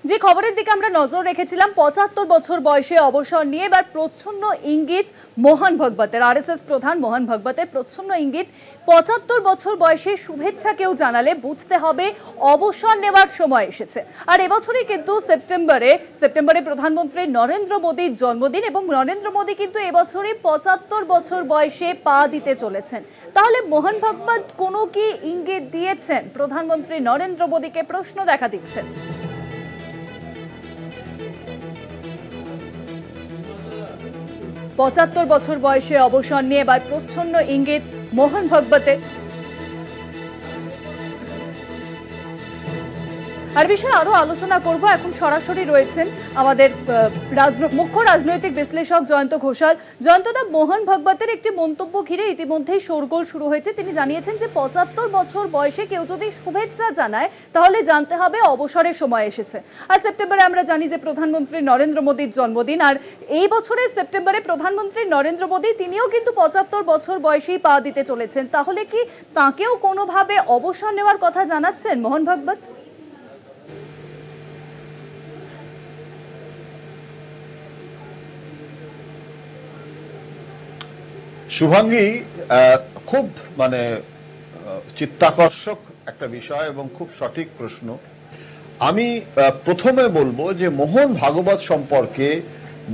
যে খবরের দিকে আমরা নজর রেখেছিলাম ৭৫ বছর বয়সে অবসর নিয়ে এবার প্রচ্ছন্ন ইঙ্গিত মোহন ভাগবতের। আরএসএস প্রধান মোহন ভাগবতের প্রচ্ছন্ন ইঙ্গিত, ৭৫ বছর বয়সে শুভেচ্ছা কেউ জানালে বুঝতে হবে অবসর নেওয়ার সময় এসেছে। আর এবছরই কিন্তু সেপ্টেম্বরে প্রধানমন্ত্রী নরেন্দ্র মোদীর জন্মদিন এবং নরেন্দ্র মোদী কিন্তু এবছরই ৭৫ বছর বয়সে পা দিতে চলেছেন। তাহলে মোহন ভাগবত কোনো কি ইঙ্গিত দিয়েছেন? প্রধানমন্ত্রী নরেন্দ্র মোদীকে প্রশ্ন দেখা দিচ্ছেন। ৭৫ বছর বয়সে অবসর নিয়ে এবার প্রচ্ছন্ন ইঙ্গিত মোহন ভাগবতের। আর বিষয়ে আরো আলোচনা করব। এখন সরাসরি রয়েছেন আমাদের মুখ্য রাজনৈতিক বিশ্লেষক জয়ন্ত ঘোষাল। জয়ন্তদা, মোহন ভাগবতের একটি মন্তব্য ঘিরে ইতিমধ্যেই শোরগোল শুরু হয়েছে। তিনি জানিয়েছেন যে ৭৫ বছর বয়সে কেউ যদি শুভেচ্ছা জানায় তাহলে জানতে হবে অবসরের সময় এসেছে। আর সেপ্টেম্বরে আমরা জানি যে প্রধানমন্ত্রী নরেন্দ্র মোদীর জন্মদিন, আর এই বছরের সেপ্টেম্বরে প্রধানমন্ত্রী নরেন্দ্র মোদী তিনিও কিন্তু ৭৫ বছর বয়সেই পা দিতে চলেছেন। তাহলে কি তাকেও কোনোভাবে অবসর নেওয়ার কথা জানাচ্ছেন মোহন ভাগবত? শুভাঙ্গী, খুব চিত্তাকর্ষক একটা বিষয় এবং খুব সঠিক প্রশ্ন। আমি প্রথমে বলবো যে মোহন ভাগবত সম্পর্কে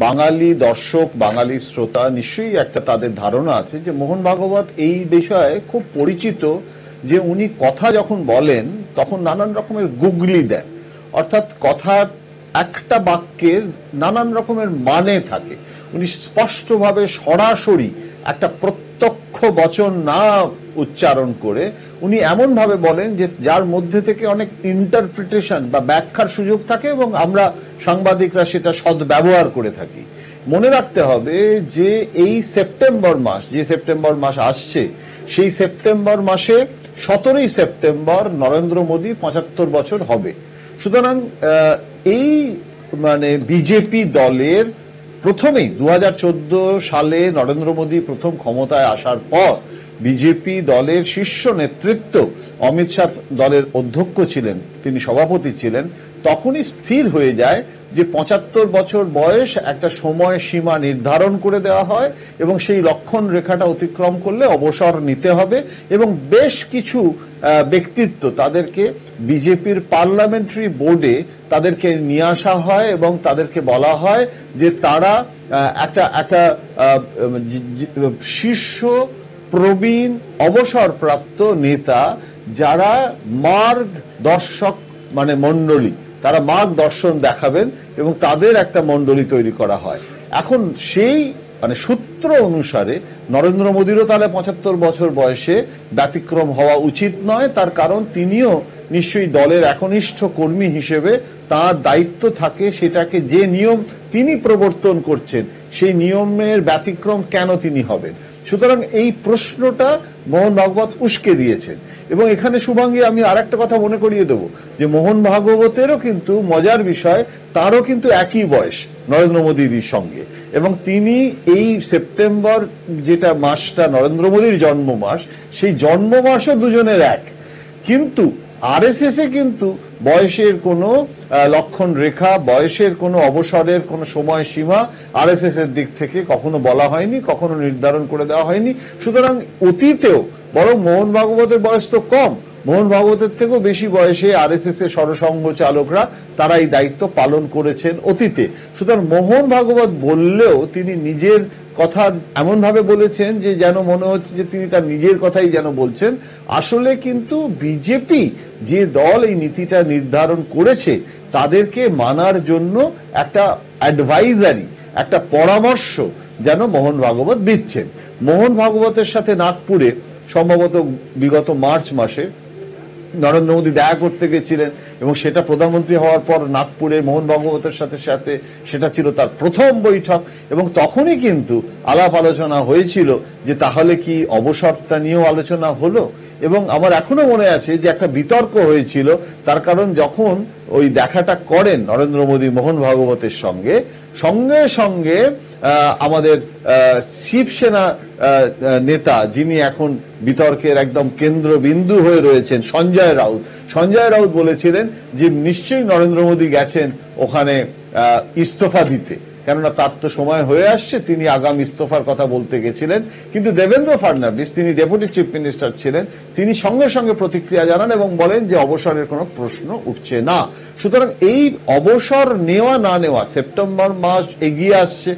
বাঙালি দর্শক, বাঙালি শ্রোতা নিশ্চয়ই একটা তাদের ধারণা আছে যে মোহন ভাগবত এই বিষয়ে খুব পরিচিত, যে উনি কথা যখন বলেন তখন নানান রকমের গুগলি দেন, অর্থাৎ কথার একটা বাক্যের নানান রকমের মানে থাকে। উনি স্পষ্টভাবে সরাসরি একটা প্রত্যক্ষ বচন না উচ্চারণ করে উনি এমন ভাবে বলেন যে যার মধ্যে থেকে অনেক ইন্টারপ্রিটেশন বা ব্যাখ্যার সুযোগ থাকে এবং আমরা সাংবাদিকরা সেটা সদ্ব্যবহার করে থাকি। মনে রাখতে হবে যে এই সেপ্টেম্বর মাস আসছে, সেই সেপ্টেম্বর মাসে ১৭ই সেপ্টেম্বর নরেন্দ্র মোদী ৭৫ বছর হবে। সুতরাং এই বিজেপি দলের প্রথমেই ২০১৪ সালে নরেন্দ্র মোদী প্রথম ক্ষমতায় আসার পর বিজেপি দলের শীর্ষ নেতৃত্ব, অমিত শাহ দলের অধ্যক্ষ ছিলেন, তিনি সভাপতি ছিলেন, তখনই স্থির হয়ে যায় যে ৭৫ বছর বয়স একটা সময় সীমা নির্ধারণ করে দেওয়া হয় এবং সেই লক্ষণ রেখাটা অতিক্রম করলে অবসর নিতে হবে। এবং বেশ কিছু ব্যক্তিত্ব তাদেরকে বিজেপির পার্লামেন্টারি বোর্ডে তাদেরকে নিয়ে আসা হয় এবং তাদেরকে বলা হয় যে তারা একটা শীর্ষ প্রবীণ অবসরপ্রাপ্ত নেতা, যারা মার্গদর্শক মণ্ডলী, তারা মার্গদর্শন দেখাবেন এবং তাদের একটা মণ্ডলী তৈরি করা হয়। এখন সেই সূত্র অনুসারে নরেন্দ্র মোদীরও তাহলে ৭৫ বছর বয়সে ব্যতিক্রম হওয়া উচিত নয়। তার কারণ তিনিও নিশ্চয়ই দলের একনিষ্ঠ কর্মী হিসেবে তার দায়িত্ব থাকে সেটাকে, যে নিয়ম তিনি প্রবর্তন করছেন সেই নিয়মের ব্যতিক্রম কেন তিনি হবেন। সুতরাং এই প্রশ্নটা মোহন ভাগবত উস্কে দিয়েছেন। এবং এখানে শুভাঙ্গী, আমি আর একটা কথা মনে করিয়ে দেবো যে মোহন ভাগবতেরও কিন্তু মজার বিষয়, তারও কিন্তু একই বয়স নরেন্দ্র মোদীর সঙ্গে, এবং তিনি এই সেপ্টেম্বর যেটা মাসটা নরেন্দ্র মোদীর জন্ম মাস, সেই জন্ম মাসও দুজনের এক। কিন্তু আরএসএস এ কিন্তু বয়সের কোনো লক্ষণ রেখা, বয়সের কোনো অবসরের কোনো সময় সীমা আরএসএস এর দিক থেকে কখনো বলা হয়নি, কখনো নির্ধারণ করে দেওয়া হয়নি। সুতরাং অতীতেও বরং মোহন ভাগবতের বয়স তো কম, মোহন ভাগবতের থেকেও বেশি বয়সে আরএসএস এর সরসংঘ চালকরা তারা এই দায়িত্ব পালন করেছেন অতীতে। সুতরাং মোহন ভাগবত বললেও তিনি নিজের কথা এমন ভাবে বলেছেন যে যেন মনে হচ্ছে যে তিনি তার নিজের কথাই যেন বলছেন। আসলে কিন্তু বিজেপি যে দল এই নীতিটা নির্ধারণ করেছে তাদেরকে মানার জন্য একটা অ্যাডভাইজারি, একটা পরামর্শ যেন মোহন ভাগবত দিচ্ছেন। মোহন ভাগবতের সাথে নাগপুরে সম্ভবত বিগত মার্চ মাসে নরেন্দ্র মোদী দেখা করতে গেছিলেন এবং সেটা প্রধানমন্ত্রী হওয়ার পর নাগপুরে মোহন ভাগবতের সাথে সেটা ছিল তার প্রথম বৈঠক। এবং তখনই কিন্তু আলাপ আলোচনা হয়েছিল যে তাহলে কি অবসরটা নিয়েও আলোচনা হলো। এবং আমার এখনো মনে আছে যে একটা বিতর্ক হয়েছিল, তার কারণ যখন ওই দেখাটা করেন নরেন্দ্র মোদী মোহন ভাগবতের সঙ্গে সঙ্গে সঙ্গে আমাদের শিবসেনা নেতা, যিনি এখন বিতর্কের একদম কেন্দ্রবিন্দু হয়ে রয়েছেন, সঞ্জয় রাউত বলেছিলেন যে নিশ্চয়ই নরেন্দ্র মোদী গেছেন ওখানে ইস্তফা দিতে, কেননা তার তো সময় হয়ে আসছে, তিনি আগামী ইস্তফার কথা বলতে গেছিলেন। কিন্তু দেবেন্দ্র ফাডনাভিস, তিনি ডেপুটি চিফ মিনিস্টার ছিলেন, তিনি সঙ্গে সঙ্গে প্রতিক্রিয়া জানান এবং বলেন যে অবসরের কোনো প্রশ্ন উঠছে না। সুতরাং এই অবসর নেওয়া না নেওয়া, সেপ্টেম্বর মাস এগিয়ে আসছে,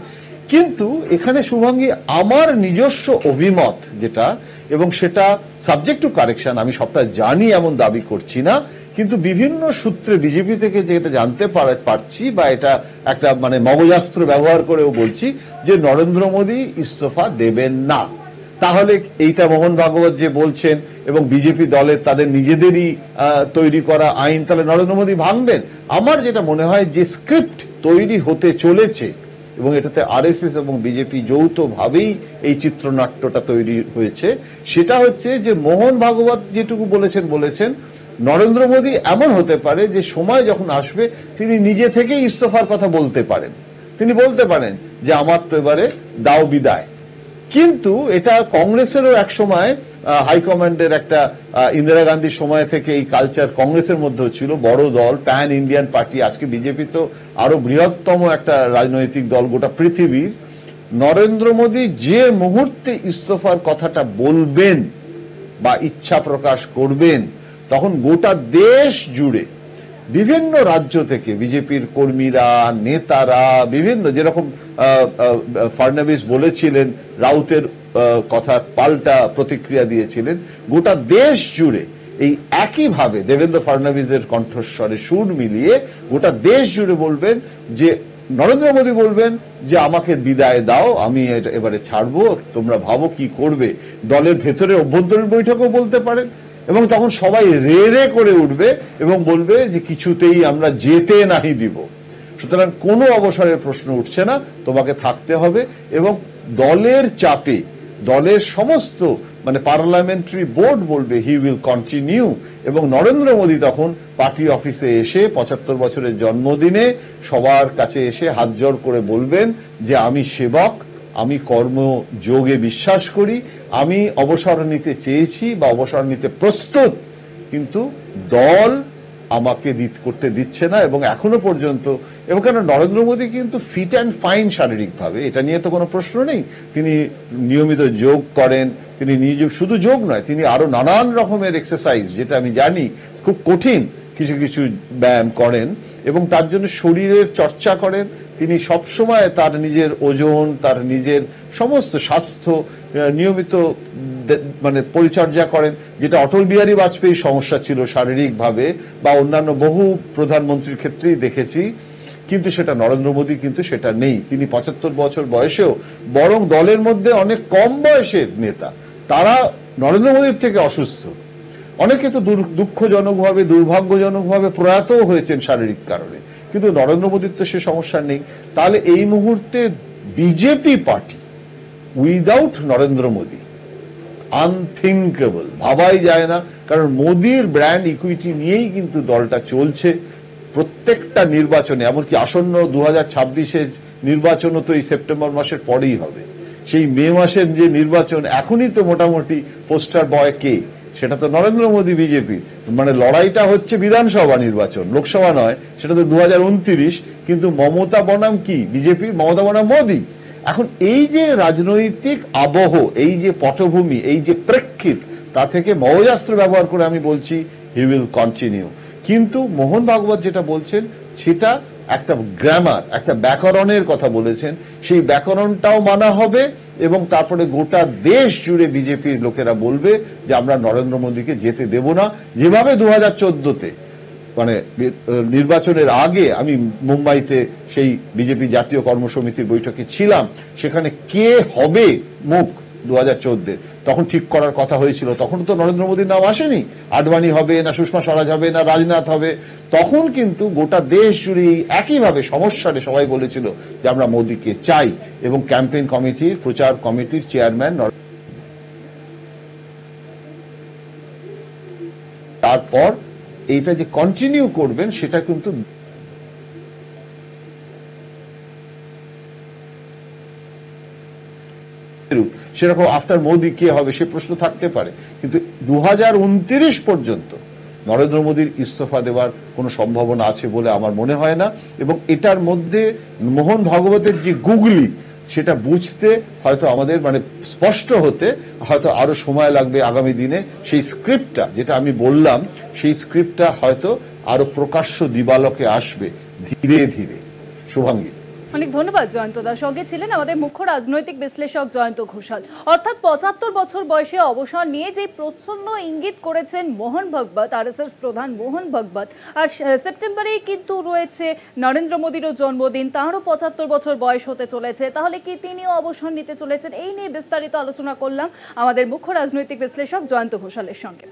কিন্তু এখানে শুভাঙ্গী আমার নিজস্ব অভিমত যেটা, এবং সেটা সাবজেক্ট টু কারেকশন, আমি সবটা জানি এমন দাবি করছি না, কিন্তু বিভিন্ন সূত্রে বিজেপি থেকে যেটা জানতে পারছি বা এটা একটা মানে মগজাস্ত্র ব্যবহার করেও বলছি যে নরেন্দ্র মোদী ইস্তফা দেবেন না। তাহলে এইটা মোহন ভাগবত যে বলছেন এবং বিজেপি দলের তাদের নিজেদেরই তৈরি করা আইন, তাহলে নরেন্দ্র মোদী ভাঙবেন। আমার যেটা মনে হয় যে স্ক্রিপ্ট তৈরি হতে চলেছে এবং এটাতে আরএসএস এবং বিজেপি যৌথভাবেই এই চিত্রনাট্যটা তৈরি হয়েছে, সেটা হচ্ছে যে মোহন ভাগবত যেটুকু বলেছেন নরেন্দ্র মোদী এমন হতে পারে যে সময় যখন আসবে তিনি নিজে থেকেই ইস্তফার কথা বলতে পারেন, তিনি বলতে পারেন যে আমার তো এবারে দাও বিদায়। কিন্তু এটা কংগ্রেসেরও এক সময় হাইকমান্ডের একটা ইন্দিরা গান্ধীর সময় থেকে এই কালচার কংগ্রেসের মধ্যেও ছিল, বড় দল, প্যান ইন্ডিয়ান পার্টি। আজকে বিজেপি তো আরো বৃহত্তম একটা রাজনৈতিক দল গোটা পৃথিবীর। নরেন্দ্র মোদী যে মুহূর্তে ইস্তফার কথাটা বলবেন বা ইচ্ছা প্রকাশ করবেন, তখন গোটা দেশ জুড়ে বিভিন্ন রাজ্য থেকে বিজেপির কর্মীরা, নেতারা, বিভিন্ন, যেরকম ফাডনাভিস বলেছিলেন, রাউতের কথা পাল্টা প্রতিক্রিয়া দিয়েছিলেন, গোটা দেশ জুড়ে এই একইভাবে দেবেন্দ্র ফাডনাভিসের কণ্ঠস্বরে সুর মিলিয়ে গোটা দেশ জুড়ে বলবেন যে নরেন্দ্র মোদী বলবেন যে আমাকে বিদায় দাও, আমি এবারে ছাড়বো, তোমরা ভাবো কি করবে। দলের ভেতরে অভ্যন্তরীণ বৈঠকও বলতে পারেন এবং তখন সবাই রে রে করে উঠবে এবং বলবে যে কিছুতেই আমরা যেতে নাহি দিব। সুতরাং কোনো অবসরের প্রশ্ন উঠছে না, তোমাকে থাকতে হবে। এবং দলের চাপে দলের সমস্ত মানে পার্লামেন্টারি বোর্ড বলবে হি উইল কন্টিনিউ, এবং নরেন্দ্র মোদী তখন পার্টি অফিসে এসে 75 বছরের জন্মদিনে সবার কাছে এসে হাত জোড় করে বলবেন যে আমি সেবক, আমি কর্মযোগে বিশ্বাস করি, আমি অবসর নিতে চেয়েছি বা অবসর নিতে প্রস্তুত, কিন্তু দল আমাকে করতে দিচ্ছে না। এবং এখনো পর্যন্ত, এবং কেন নরেন্দ্র মোদী কিন্তু ফিট অ্যান্ড ফাইন শারীরিকভাবে, এটা নিয়ে তো কোনো প্রশ্ন নেই। তিনি নিয়মিত যোগ করেন, তিনি নিজে শুধু যোগ নয়, তিনি আরো নানান রকমের এক্সারসাইজ, যেটা আমি জানি খুব কঠিন, কিছু কিছু ব্যায়াম করেন এবং তার জন্য শরীরের চর্চা করেন। তিনি সবসময় তার নিজের ওজন, তার নিজের সমস্ত স্বাস্থ্য নিয়মিত মানে পরিচর্যা করেন, যেটা অটল বিহারী বাজপেয়ী সমস্যা ছিল শারীরিকভাবে, বা অন্যান্য বহু প্রধানমন্ত্রীর ক্ষেত্রেই দেখেছি, কিন্তু সেটা নরেন্দ্র মোদী কিন্তু সেটা নেই। তিনি 75 বছর বয়সেও বরং দলের মধ্যে অনেক কম বয়সের নেতা তারা নরেন্দ্র মোদীর থেকে অসুস্থ। অনেকে তো দুঃখজনকভাবে, দুর্ভাগ্যজনকভাবে প্রয়াতও হয়েছেন শারীরিক কারণে, কিন্তু নরেন্দ্র মোদীর তো সে সমস্যা নেই। তাহলে এই মুহূর্তে BJP party without Narendra Modi unthinkable, ভাবাই যায় না। কারণ মোদীর ব্র্যান্ড ইকুইটি নিয়েই কিন্তু দলটা চলছে। প্রত্যেকটা নির্বাচনে, এমনকি আসন্ন 2026-এর নির্বাচনও তো এই সেপ্টেম্বর মাসের পরেই হবে। সেই মে মাসের যে নির্বাচন, এখনই তো মোটামুটি পোস্টার বয় কে, সেটা তো নরেন্দ্র মোদী বিজেপি। মানে লড়াইটা হচ্ছে বিধানসভা নির্বাচন, লোকসভা নয়, সেটা তো 2029, কিন্তু মমতা বনাম কি বিজেপি, মমতা বনাম মোদী। এখন এই যে রাজনৈতিক আবহ, এই যে পটভূমি, এই যে প্রেক্ষিত, তা থেকে মগজাস্ত্র ব্যবহার করে আমি বলছি হি উইল কন্টিনিউ। কিন্তু মোহন ভাগবত যেটা বলছেন সেটা একটা গ্রামার, একটা ব্যাকরণের কথা বলেছেন, সেই ব্যাকরণটাও মানা হবে এবং তারপরে গোটা দেশ জুড়ে বিজেপির লোকেরা বলবে যে আমরা নরেন্দ্র মোদীকে যেতে দেব না। যেভাবে 2014-তে মানে নির্বাচনের আগে আমি মুম্বাইতে সেই বিজেপি জাতীয় কর্মসমিতির বৈঠকে ছিলাম, সেখানে কে হবে মুখ 2014 তখন ঠিক করার কথা হয়েছিল, তখন তো নরেন্দ্র মোদীর নাম আসেনি। আডবাণী হবে না, সুষমা স্বরাজ হবে না, রাজনাথ হবে। তখন কিন্তু গোটা দেশ জুড়ে একইভাবে সমস্যারে সবাই বলেছিল যে আমরা মোদীকে চাই, এবং ক্যাম্পেইন কমিটির, প্রচার কমিটির চেয়ারম্যান তারপর এইটা যে কন্টিনিউ করবেন সেটা কিন্তু সেরকম আফটার মোদি কে হবে সে প্রশ্ন থাকতে পারে, কিন্তু 2029 পর্যন্ত নরেন্দ্র মোদীর ইস্তফা দেওয়ার কোনো সম্ভাবনা আছে বলে আমার মনে হয় না। এবং এটার মধ্যে মোহন ভাগবতের যে গুগলি সেটা বুঝতে হয়তো আমাদের মানে স্পষ্ট হতে হয়তো আরো সময় লাগবে আগামী দিনে। সেই স্ক্রিপ্টটা যেটা আমি বললাম সেই স্ক্রিপ্টটা হয়তো আরো প্রকাশ্য দিবালোকে আসবে ধীরে ধীরে। শুভাঙ্গী, অনেক ধন্যবাদ জয়ন্ত দা। সঙ্গে ছিলেন আমাদের মুখ্য রাজনৈতিক বিশ্লেষক জয়ন্ত ঘোষাল। অর্থাৎ 75 বছর বয়সে অবসর নিয়ে যে প্রচ্ছন্ন ইঙ্গিত করেছেন মোহন ভাগবত, আরএসএস প্রধান মোহন ভাগবত, আর সেপ্টেম্বরেই কিন্তু রয়েছে নরেন্দ্র মোদীরও জন্মদিন, তাঁরও 75 বছর বয়স হতে চলেছে। তাহলে কি তিনিও অবসর নিতে চলেছেন? এই নিয়ে বিস্তারিত আলোচনা করলাম আমাদের মুখ্য রাজনৈতিক বিশ্লেষক জয়ন্ত ঘোষালের সঙ্গে।